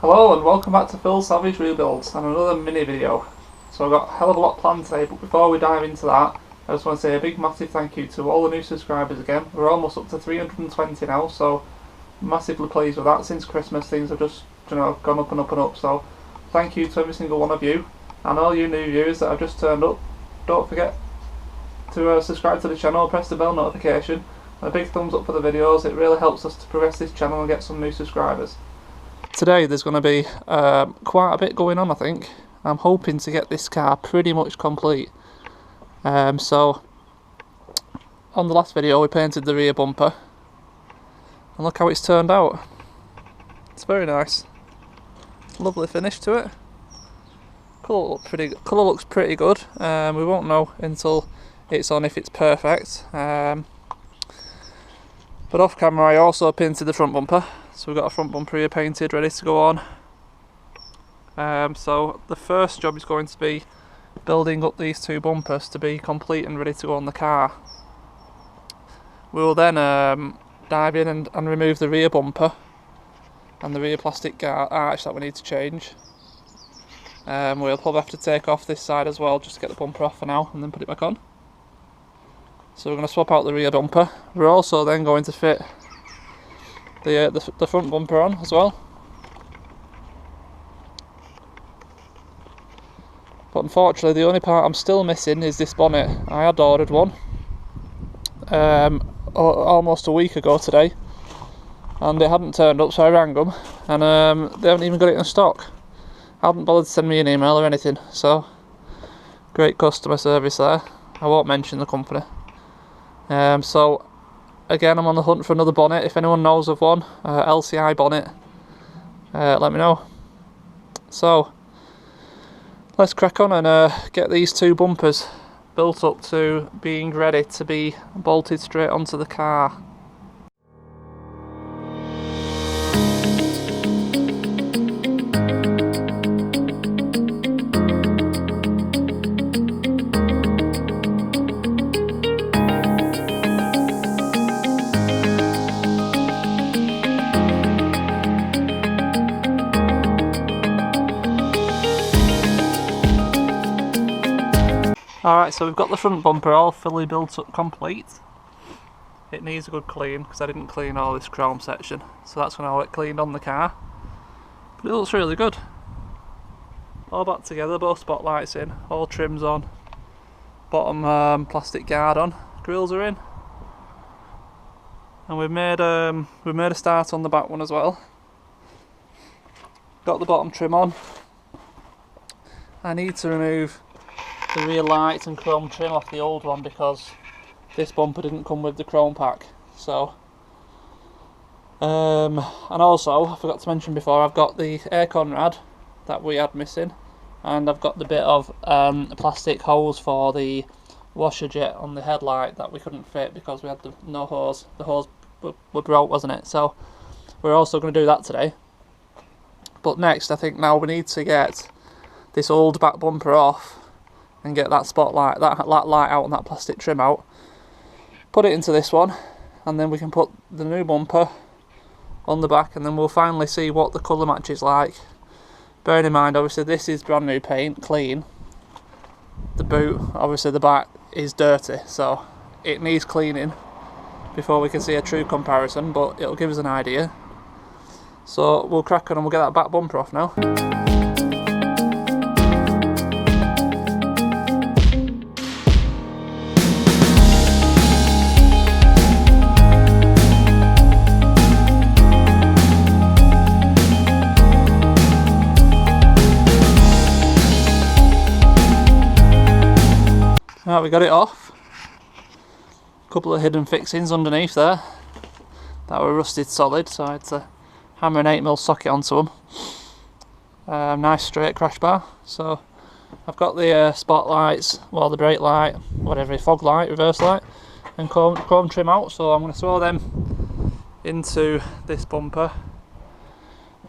Hello and welcome back to Phil's Salvage Rebuilds and another mini video. So I've got a hell of a lot planned today, but before we dive into that, I just want to say a big massive thank you to all the new subscribers again. We're almost up to 320 now, so massively pleased with that. Since Christmas things have just gone up and up and up, so thank you to every single one of you and all you new viewers that have just turned up. Don't forget to subscribe to the channel, press the bell notification and a big thumbs up for the videos. It really helps us to progress this channel and get some new subscribers. Today there's going to be quite a bit going on, I think. I'm hoping to get this car pretty much complete. So on the last video we painted the rear bumper and look how it's turned out. It's very nice. Lovely finish to it. Colour looks pretty good. We won't know until it's on if it's perfect. But off camera I also painted the front bumper. So we've got a front bumper here painted, ready to go on. So the first job is going to be building up these two bumpers to be complete and ready to go on the car. We will then dive in and remove the rear bumper and the rear plastic arch that we need to change. We'll probably have to take off this side as well just to get the bumper off for now and then put it back on. So we're going to swap out the rear bumper. We're also then going to fit the front bumper on as well. But unfortunately the only part I'm still missing is this bonnet. I had ordered one almost a week ago today and it hadn't turned up, so I rang them and they haven't even got it in stock. I haven't bothered to send me an email or anything, so great customer service there. I won't mention the company. So again, I'm on the hunt for another bonnet. If anyone knows of one, LCI bonnet, let me know. So let's crack on and get these two bumpers built up to being ready to be bolted straight onto the car. Alright, so we've got the front bumper all fully built up complete. It needs a good clean because I didn't clean all this chrome section, so that's when I'll get cleaned on the car. But it looks really good. All back together, both spotlights in, all trims on, bottom plastic guard on, grills are in. And we've made a start on the back one as well. Got the bottom trim on. I need to remove the rear lights and chrome trim off the old one because this bumper didn't come with the chrome pack. So and also I forgot to mention before, I've got the aircon rad that we had missing, and I've got the bit of plastic hose for the washer jet on the headlight that we couldn't fit because we had no hose. The hose were broke, wasn't it? So we're also going to do that today. But next I think now we need to get this old back bumper off and get that spotlight, that light out and that plastic trim out, put it into this one, and then we can put the new bumper on the back, and then we'll finally see what the colour match is like. Bearing in mind obviously this is brand new paint, clean. The boot, obviously the back is dirty, so it needs cleaning before we can see a true comparison, but it'll give us an idea. So we'll crack on and we'll get that back bumper off now. Right, we got it off. A couple of hidden fixings underneath there that were rusted solid, so I had to hammer an 8mm socket onto them. Nice straight crash bar. So I've got the spotlights, well the brake light, whatever, fog light, reverse light, and chrome trim out, so I'm going to throw them into this bumper,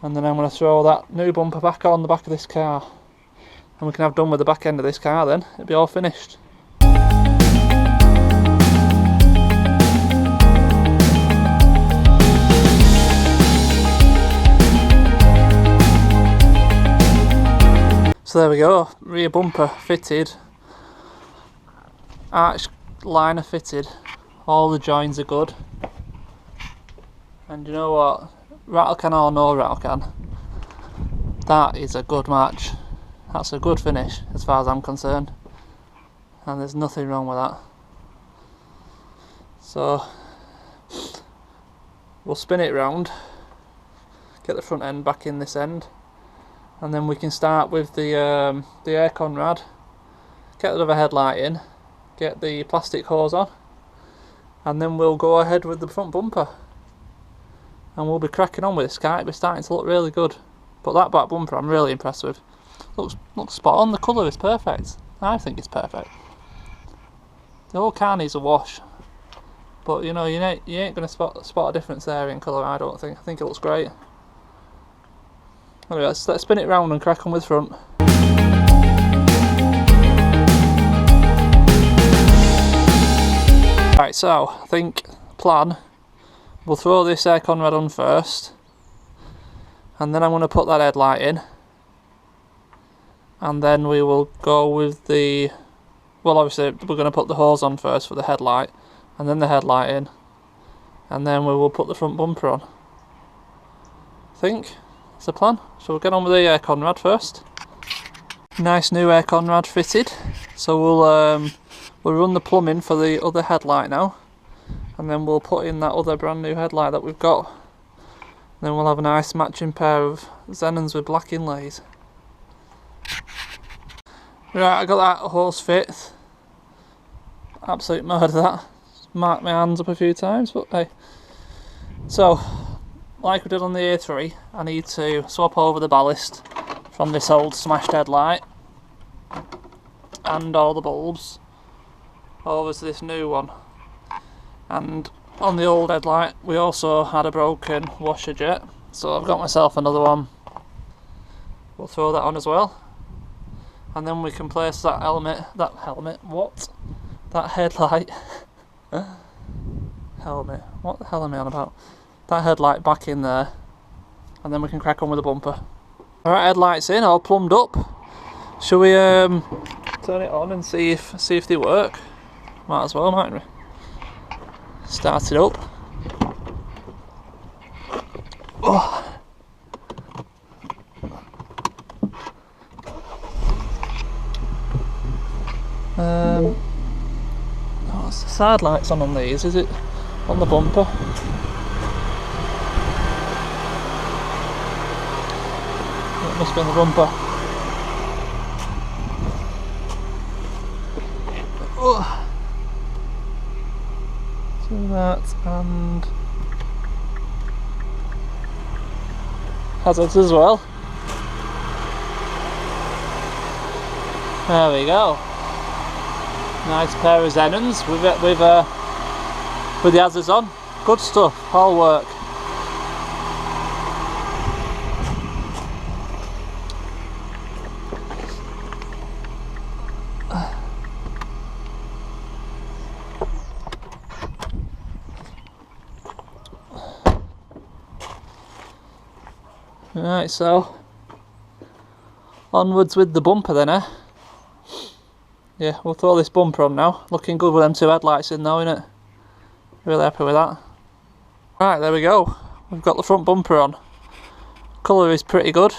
and then I'm going to throw that new bumper back on the back of this car, and we can have done with the back end of this car then. It'll be all finished. So there we go, rear bumper fitted, arch liner fitted, all the joins are good. And you know what, rattle can or no rattle can, that is a good match. That's a good finish as far as I'm concerned, and there's nothing wrong with that. So we'll spin it round, get the front end back in this end, and then we can start with the air conrad, get the other headlight in, get the plastic hose on, and then we'll go ahead with the front bumper and we'll be cracking on with this car. It'll be starting to look really good. But that back bumper I'm really impressed with. Looks spot on, the colour is perfect. I think it's perfect. The whole car needs a wash, but you know, you ain't going to spot a difference there in colour, I don't think. I think it looks great. Anyway, let's spin it round and crack on with front. Right, so I think plan, we'll throw this air conrad on first, and then I'm going to put that headlight in, and then we will go with the, well obviously we're going to put the hose on first for the headlight, and then the headlight in, and then we will put the front bumper on. I think that's the plan. So we'll get on with the air conrad first. Nice new air conrad fitted, so we'll run the plumbing for the other headlight now, and then we'll put in that other brand new headlight that we've got. Then we'll have a nice matching pair of Xenons with black inlays. Right, I got that hose fit. Absolute murder that. Marked my hands up a few times, but hey. So, like we did on the A3, I need to swap over the ballast from this old smashed headlight and all the bulbs over to this new one. And on the old headlight we also had a broken washer jet, so I've got myself another one. We'll throw that on as well, and then we can place that headlight helmet, what the hell am I on about? That headlight back in there, and then we can crack on with the bumper. Alright, headlights in, all plumbed up. Shall we turn it on and see if they work? Might as well, mightn't we? Start it up. Oh. What's the side lights on these? Is it on the bumper? It must be on the bumper. Oh. Do that, and hazards as well. There we go. Nice pair of Xenons with the hazards on. Good stuff, all work. Right, so onwards with the bumper then, eh? Yeah, we'll throw this bumper on now. Looking good with them two headlights in though, innit? Really happy with that. Right, there we go. We've got the front bumper on. Colour is pretty good.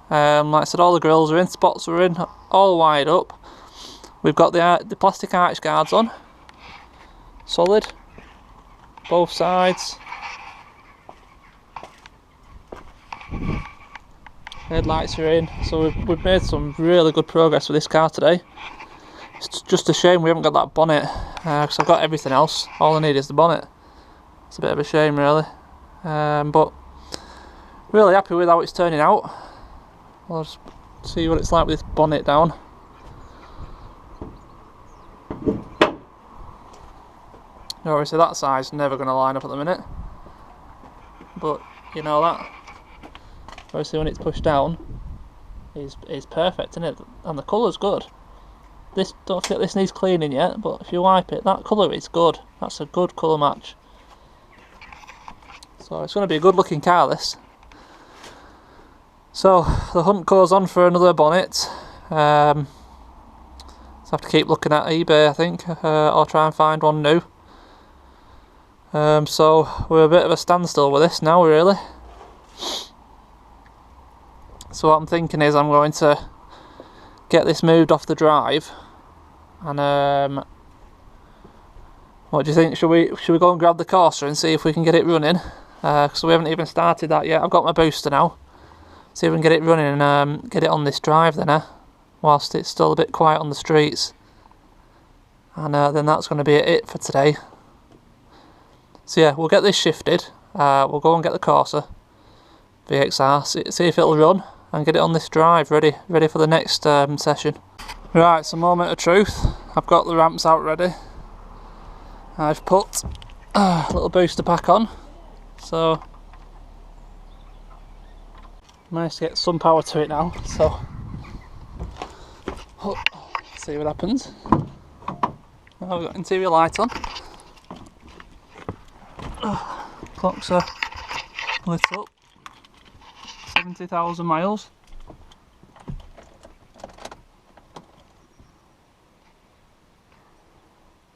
Like I said, all the grills are in, spots are in, all wired up. We've got the plastic arch guards on. Solid. Both sides. Headlights are in, so we've made some really good progress with this car today. It's just a shame we haven't got that bonnet, because I've got everything else. All I need is the bonnet. It's a bit of a shame really, but really happy with how it's turning out. I'll just see what it's like with this bonnet down. Obviously that side's never going to line up at the minute, but you know that. Obviously when it's pushed down is perfect, isn't it? And the colour's good. Don't think this needs cleaning yet, but if you wipe it, that colour is good. That's a good colour match. So it's going to be a good looking car, this. So the hunt goes on for another bonnet. So I have to keep looking at eBay, I think, or try and find one new. So we're a bit of a standstill with this now, really. So what I'm thinking is I'm going to get this moved off the drive, and what do you think? Should we go and grab the Corsa and see if we can get it running? Because we haven't even started that yet. I've got my booster now. See if we can get it running and get it on this drive then, whilst it's still a bit quiet on the streets. And then that's going to be it for today. So yeah, we'll get this shifted. We'll go and get the Corsa VXR, see if it'll run, and get it on this drive ready for the next session. Right, so moment of truth. I've got the ramps out ready. I've put a little booster pack on, so managed to get some power to it now. So see what happens. Now we've got interior light on. Clocks are lit up. 70,000 miles.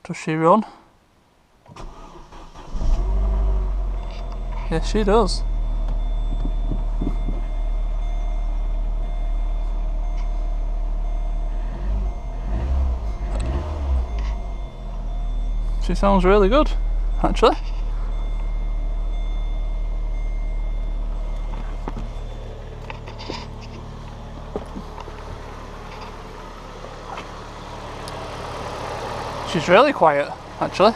Does she run? Yes, she does. She sounds really good, actually. She's really quiet, actually.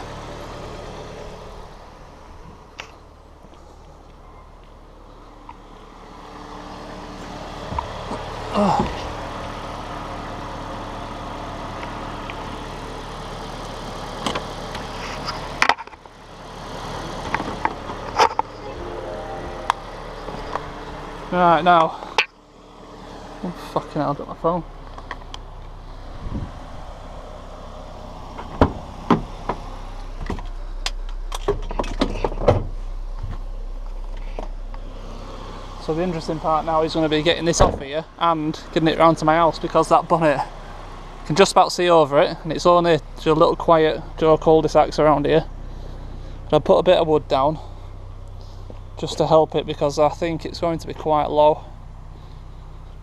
Oh. Right, now. Oh, fucking hell, I dropped my phone. So the interesting part now is going to be getting this off here and getting it round to my house, because that bonnet, you can just about see over it, and it's only just a little quiet cul-de-sacs around here. And I'll put a bit of wood down just to help it, because I think it's going to be quite low.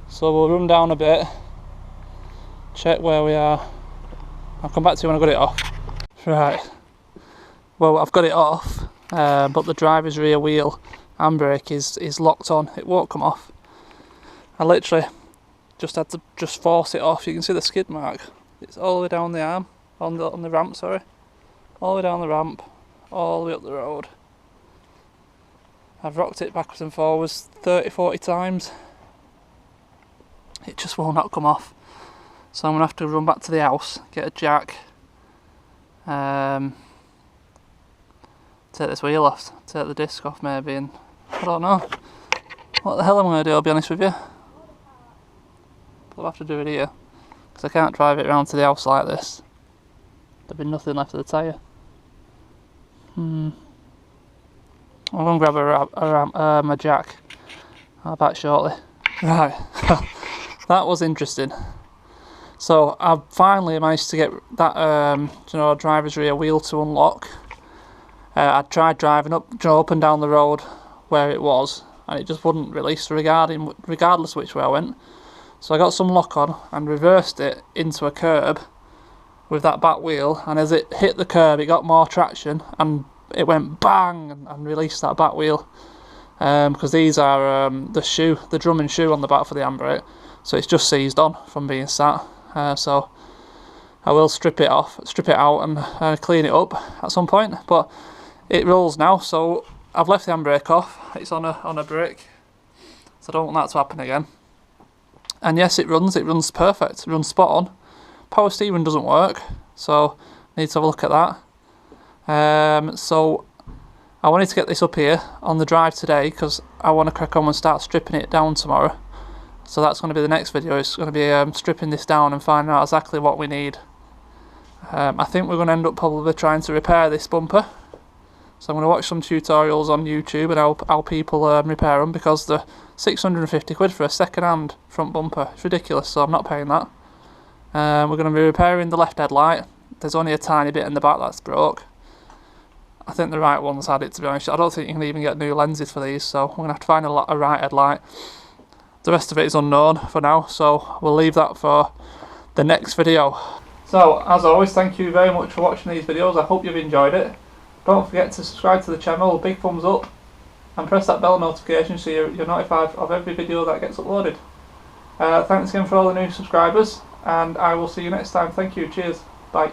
So we'll run down a bit, check where we are. I'll come back to you when I've got it off. Right, well, I've got it off, but the driver's rear wheel handbrake is locked on. It won't come off. I literally just had to force it off. You can see the skid mark. It's all the way down the arm, on the ramp, sorry. All the way down the ramp, all the way up the road. I've rocked it backwards and forwards 30-40 times. It just will not come off. So I'm going to have to run back to the house, get a jack, take this wheel off, take the disc off maybe, and I don't know what the hell I'm going to do, I'll be honest with you. But I'll have to do it here, because I can't drive it around to the house like this. There'll be nothing left of the tyre. I'm going to grab a jack. I'll be back shortly. Right, that was interesting. So I've finally managed to get that driver's rear wheel to unlock. I tried driving up and down the road where it was, and it just wouldn't release regardless which way I went. So I got some lock on and reversed it into a curb with that back wheel, and as it hit the curb it got more traction and it went bang and released that back wheel. Because these are the drum and shoe on the back for the handbrake, so it's just seized on from being sat. So I will strip it out and clean it up at some point, but it rolls now, so I've left the handbrake off. It's on a brake, so I don't want that to happen again. And yes, it runs perfect, it runs spot on. Power steering doesn't work, so I need to have a look at that. So I wanted to get this up here on the drive today, because I want to crack on and start stripping it down tomorrow. So that's going to be the next video. It's going to be stripping this down and finding out exactly what we need. I think we're going to end up probably trying to repair this bumper. So I'm going to watch some tutorials on YouTube and how people repair them, because they're 650 quid for a second-hand front bumper. It's ridiculous, so I'm not paying that. We're going to be repairing the left headlight. There's only a tiny bit in the back that's broke. I think the right one's had it, to be honest. I don't think you can even get new lenses for these, so we're going to have to find a right headlight. The rest of it is unknown for now, so we'll leave that for the next video. So, as always, thank you very much for watching these videos. I hope you've enjoyed it. Don't forget to subscribe to the channel, big thumbs up, and press that bell notification so you're notified of every video that gets uploaded. Thanks again for all the new subscribers, and I will see you next time. Thank you, cheers, bye.